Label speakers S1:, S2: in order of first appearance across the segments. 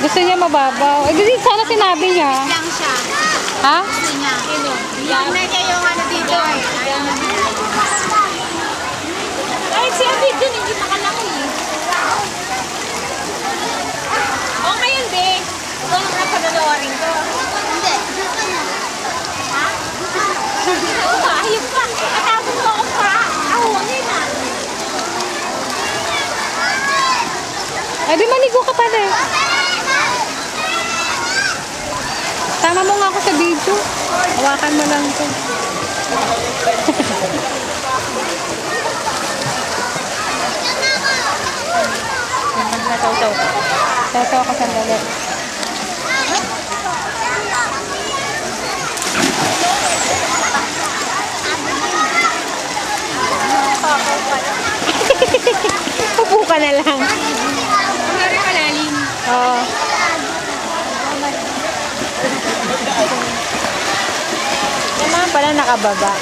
S1: Gusto niya mababaw. Eh, di sana sinabi niya.
S2: Lang siya.
S1: Ha?
S2: Gusto niya. Yung na niya yung ano dito eh. Ay, si Abid dun, hindi makalaki. Okay yun, be. Ito ang napanalorin ko. Hindi. Ha? Oo ba? Ayun pa. Katapos mo ako pa. Ahungin ah.
S1: Eh, di maligo ka pala eh. Tama mo nga ako sa video. Hawakan mo lang ito.
S2: Nasaw-saw ka.
S1: Sasaw ako sandali. Upo ka na lang.
S2: Kumari malalim.
S1: Oo. Naman pala nakababa.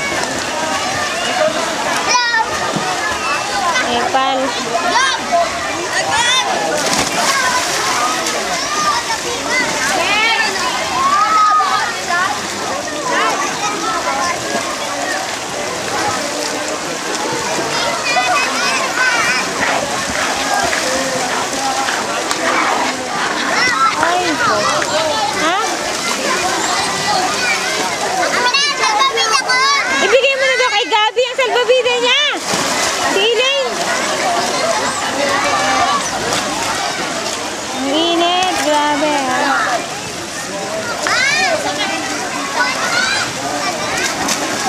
S1: Epal. Ay, po. Ha? Ibigay mo na daw kay Gabi ang salbabida niya. Si Elaine. Ang init. Grabe.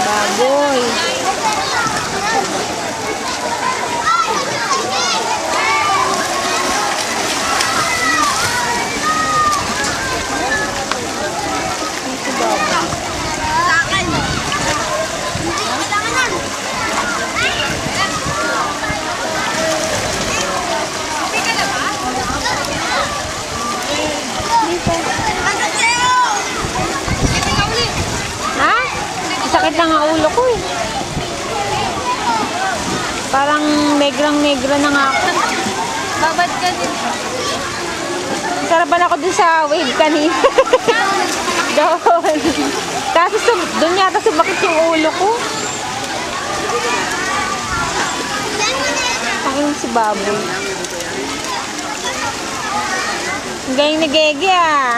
S1: Baboy. Ha? Sakit lang ang ulo ko eh. Parang negrang-negra na nga ako.
S2: Babad ka din.
S1: Sarapan ako dun sa wave kanina. Doon. Kasi doon yata sumakit yung ulo ko. Ang si Baboy. Ang galing na Gege ah.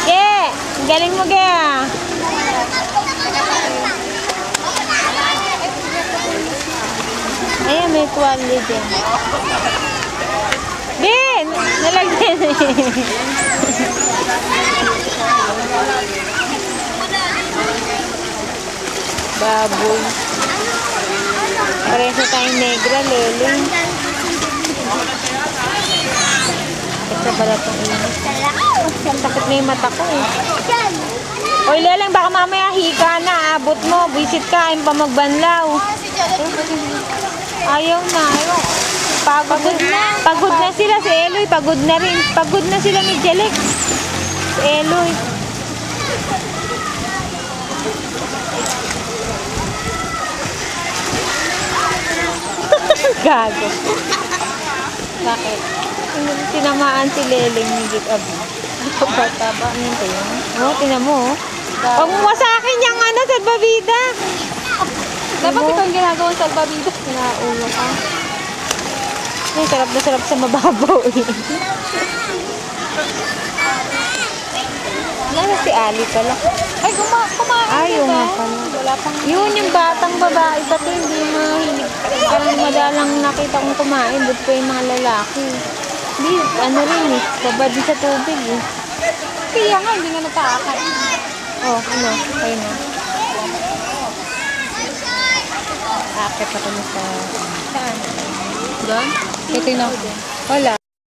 S1: Ge! Ang galing mo Ge ah. Ayan, may tuwalya din. Din! Nalagyan eh. Baboy. Pareho tayong negra, lele. Ito pala itong init. Sakit na yung mata ko eh. Oy, leleng, baka mamaya hika na. Abot mo, visit ka, ayun pa magbanlaw. Ayaw na, ayaw. Pagod na sila si Eloy, pagod na rin. Pagod na sila ni Jelek. Si Eloy. Gago. Bakit? Tinamaan si Leleng ni Jake Abi. Ito ba? Nito yun. Oh, tinan mo. Huwag mo masakin yung ano, salbabida.
S2: Dapat ito ang ginagawang salbabida.
S1: Naulo ka. Ay, sarap na sarap sa mababaw eh. Wala si Ali pala.
S2: Ay, kumain
S1: Ayaw nga pala.
S2: Wala pang...
S1: Yun yung batang babae pati hindi mahilig. Parang madalang nakita kong kumain. Ba't pa yung mga lalaki? Hindi, ano rin eh. Babad din sa tubig eh.
S2: Kaya nga, hindi nga nagkakain.
S1: Oh, ano? Kayo na. Akit ako na sa...
S2: Saan?
S1: Doon? Ito na. Wala.